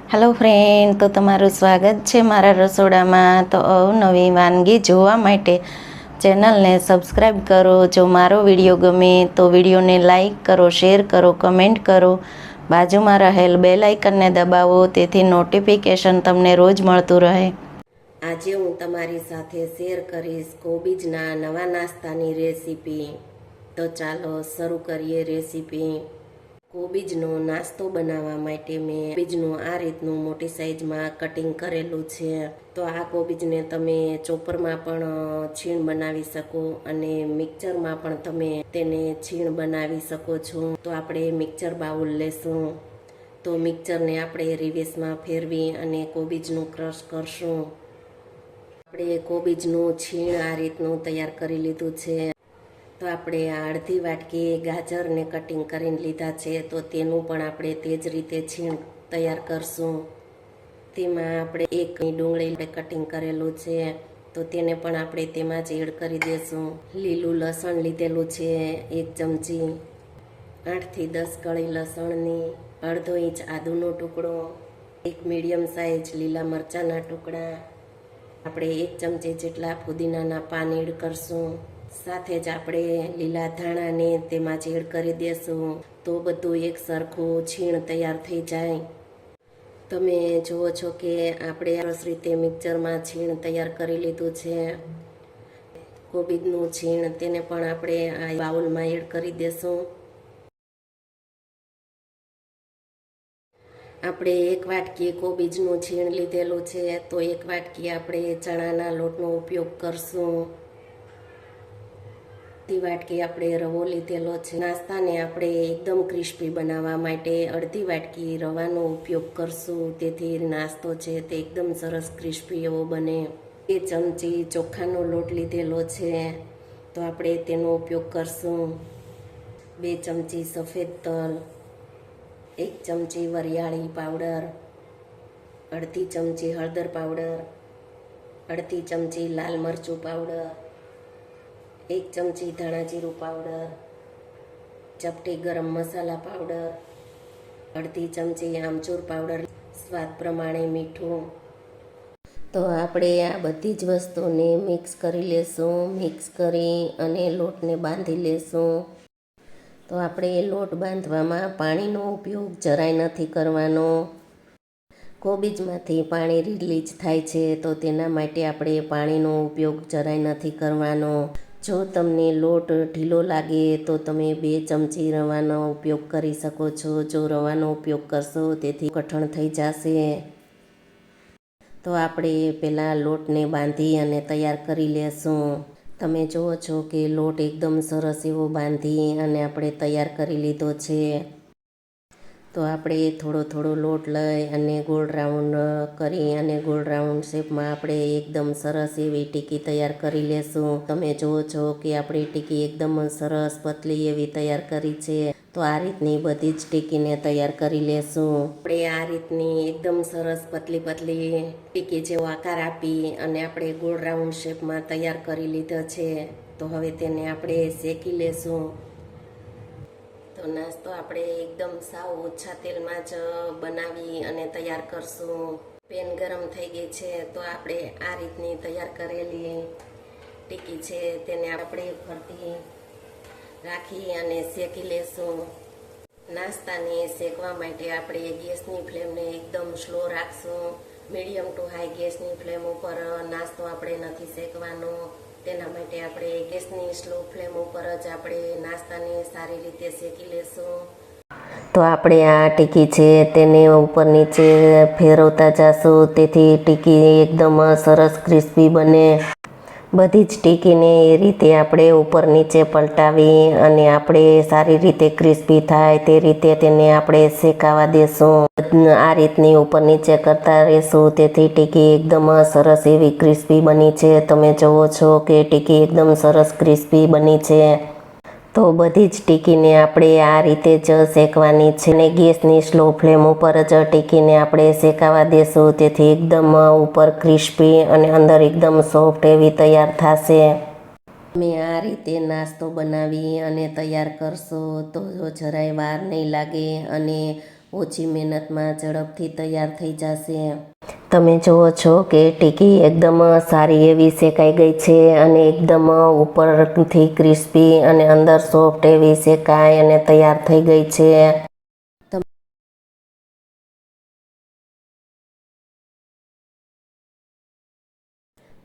Hello friend, તો તમારું સ્વાગત છે મારા રસોડામાં. તો અવનવી વાનગી જોવા માટે ચેનલને સબસ્ક્રાઈબ કરો. જો મારો વિડીયો ગમે તો વિડીયોને લાઈક કરો, શેર કરો, કમેન્ટ કરો. બાજુમાં રહેલ બેલ આઇકનને દબાવો, તેથી નોટિફિકેશન તમને રોજ મળતું રહે. આજે હું તમારી સાથે શેર કરીશ કોબીજના નવા નાસ્તાની રેસીપી. તો ચાલો શરૂ કરીએ રેસીપી. કોબીજનો નાસ્તો બનાવવા માટે મેં કોબીજનું આ રીતનું મોટી સાઈઝમાં કટિંગ કરેલું છે. તો આ કોબીજને તમે ચોપરમાં પણ છીણ બનાવી શકો અને મિક્સરમાં પણ તમે તેને છીણ બનાવી શકો છો. તો આપણે મિક્સર બાઉલ લેશું. તો મિક્સરને આપણે રિવેસમાં ફેરવી અને કોબીજનું ક્રશ કરશું. આપણે કોબીજનું છીણ આ રીતનું તૈયાર કરી લીધું છે. તો આપણે આ અડધી વાટકી ગાજરને કટિંગ કરીને લીધા છે, તો તેનું પણ આપણે તે જ રીતે છીણ તૈયાર કરશું. તેમાં આપણે એક ડુંગળી કટિંગ કરેલું છે, તો તેને પણ આપણે તેમાં જ એડ કરી દઈશું. લીલું લસણ લીધેલું છે 1 ચમચી, 8 થી 10 કળી લસણની, અડધો ઇંચ આદુનો ટુકડો, એક મીડિયમ સાઇઝ લીલા મરચાંના ટુકડા, આપણે 1 ચમચી જેટલા ફુદીનાના પાન એડ કરશું. સાથે જ આપણે લીલા ધાણાને તેમાં જ એડ કરી દેશું. તો બધું એક સરખું છીણ તૈયાર થઈ જાય. તમે જુઓ છો કે આપણે સરસ રીતે મિક્સરમાં છીણ તૈયાર કરી લીધું છે. કોબીજનું છીણ તેને પણ આપણે આ બાઉલમાં એડ કરી દેશું. આપણે 1 વાટકી કોબીજનું છીણ લીધેલું છે, તો 1 વાટકી આપણે ચણાના લોટનો ઉપયોગ કરશું. અડધી વાટકી આપણે રવો લીધેલો છે. નાસ્તાને આપણે એકદમ ક્રિસ્પી બનાવવા માટે અડધી વાટકી રવાનો ઉપયોગ કરશું, તેથી નાસ્તો છે તે એકદમ સરસ ક્રિસ્પી એવો બને. 2 ચમચી ચોખાનો લોટ લીધેલો છે, તો આપણે તેનો ઉપયોગ કરશું. 2 ચમચી સફેદ તલ, 1 ચમચી વરિયાળી પાવડર, અડધી ચમચી હળદર પાવડર, અડધી ચમચી લાલ મરચું પાવડર, 1 ચમચી ધાણા જીરું પાવડર, ચપટી ગરમ મસાલા પાવડર, અડધી ચમચી આમચૂર પાવડર, સ્વાદ પ્રમાણે મીઠું. તો આપણે આ બધી જ વસ્તુને મિક્સ કરી લેશું. મિક્સ કરી અને લોટને બાંધી લેશું. તો આપણે લોટ બાંધવામાં પાણીનો ઉપયોગ જરાય નથી કરવાનો. કોબીજમાંથી પાણી રિલીઝ થાય છે, તો તેના માટે આપણે પાણીનો ઉપયોગ જરાય નથી કરવાનો. જો તમને લોટ ઢીલો લાગે તો તમે 2 ચમચી રવાનો ઉપયોગ કરી શકો છો. જો રવાનો ઉપયોગ કરશો તેથી કઠણ થઈ જશે. તો આપણે પહેલાં લોટને બાંધી અને તૈયાર કરી લેશું. તમે જુઓ છો કે લોટ એકદમ સરસ એવો બાંધી અને આપણે તૈયાર કરી લીધો છે. તો આપણે થોડો થોડો લોટ લઈ અને ગોળ રાઉન્ડ કરી અને ગોળ રાઉન્ડ શેપમાં આપણે એકદમ સરસ એવી ટીકી તૈયાર કરી લેશું. તમે જુઓ છો કે આપણી ટીકી એકદમ સરસ પતલી એવી તૈયાર કરી છે. તો આ રીતની બધી જ ટીકીને તૈયાર કરી લેશું. આપણે આ રીતની એકદમ સરસ પતલી પતલી ટીકી જેવો આકાર આપી અને આપણે ગોળ રાઉન્ડ શેપમાં તૈયાર કરી લીધો છે. તો હવે તેને આપણે શેકી લેશું. તો નાસ્તો આપણે એકદમ સાવ ઓછા તેલમાં જ બનાવી અને તૈયાર કરશું. પેન ગરમ થઈ ગઈ છે, તો આપણે આ રીતની તૈયાર કરેલી ટીકી છે તેને આપણે ફરતી રાખી અને શેકી લેશું. નાસ્તાને શેકવા માટે આપણે ગેસની ફ્લેમને એકદમ સ્લો રાખશું. મીડિયમ ટુ હાઈ ગેસની ફ્લેમ ઉપર નાસ્તો આપણે નથી શેકવાનો. તેના માટે આપણે ગેસની સ્લો ફ્લેમ ઉપર જ આપણે નાસ્તાને સારી રીતે શેકી લેશું. તો આપણે આ ટીકી છે તેને ઉપર નીચે ફેરવતા જશું, તેથી ટીકી એકદમ સરસ ક્રિસ્પી બને. બધી જ ટીકીને એ રીતે આપણે ઉપર નીચે પલટાવી અને આપણે સારી રીતે ક્રિસ્પી થાય તે રીતે તેને આપણે શેકાવા દેશું. આ રીતની ઉપર નીચે કરતા રહેશું, તેથી ટીકી એકદમ સરસ એવી ક્રિસ્પી બની છે. તમે જુઓ છો કે ટીકી એકદમ સરસ ક્રિસ્પી બની છે. તો બધી જ ટીકીને આપણે આ રીતે જ શેકવાની છે અને ગેસની સ્લો ફ્લેમ ઉપર જ ટીકીને આપણે શેકાવા દેશું, તેથી એકદમ ઉપર ક્રિસ્પી અને અંદર એકદમ સોફ્ટ એવી તૈયાર થશે. તમે આ રીતે નાસ્તો બનાવી અને તૈયાર કરશો તો જરાય વાર નહીં લાગે અને ઓછી મહેનતમાં ઝડપથી તૈયાર થઈ જશે. તમે જુઓ છો કે ટીકી એકદમ સારી એવી શેકાઈ ગઈ છે અને એકદમ ઉપરથી ક્રિસ્પી અને અંદર સોફ્ટ એવી શેકાઈ અને તૈયાર થઈ ગઈ છે.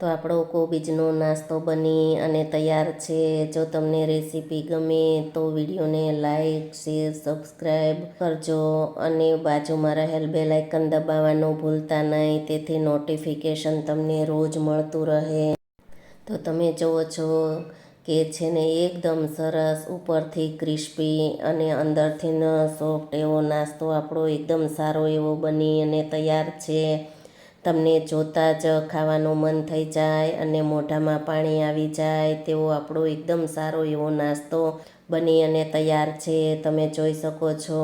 તો આપણો કોબીજનો નાસ્તો બની અને તૈયાર છે. જો તમને રેસીપી ગમે તો વિડીયોને લાઈક, શેર, સબસ્ક્રાઈબ કરજો અને બાજુમાં રહેલ બેલ આઇકન દબાવવાનું ભૂલતા નહીં, તેથી નોટિફિકેશન તમને રોજ મળતું રહે. તો તમે જુઓ છો કે છે ને એકદમ સરસ ઉપરથી ક્રિસ્પી અને અંદરથી સોફ્ટ એવો નાસ્તો આપણો એકદમ સારો એવો બની અને તૈયાર છે. તમને જોતાં જ ખાવાનું મન થઈ જાય અને મોઢામાં પાણી આવી જાય તેવો આપણો એકદમ સારો એવો નાસ્તો બની અને તૈયાર છે. તમે જોઈ શકો છો.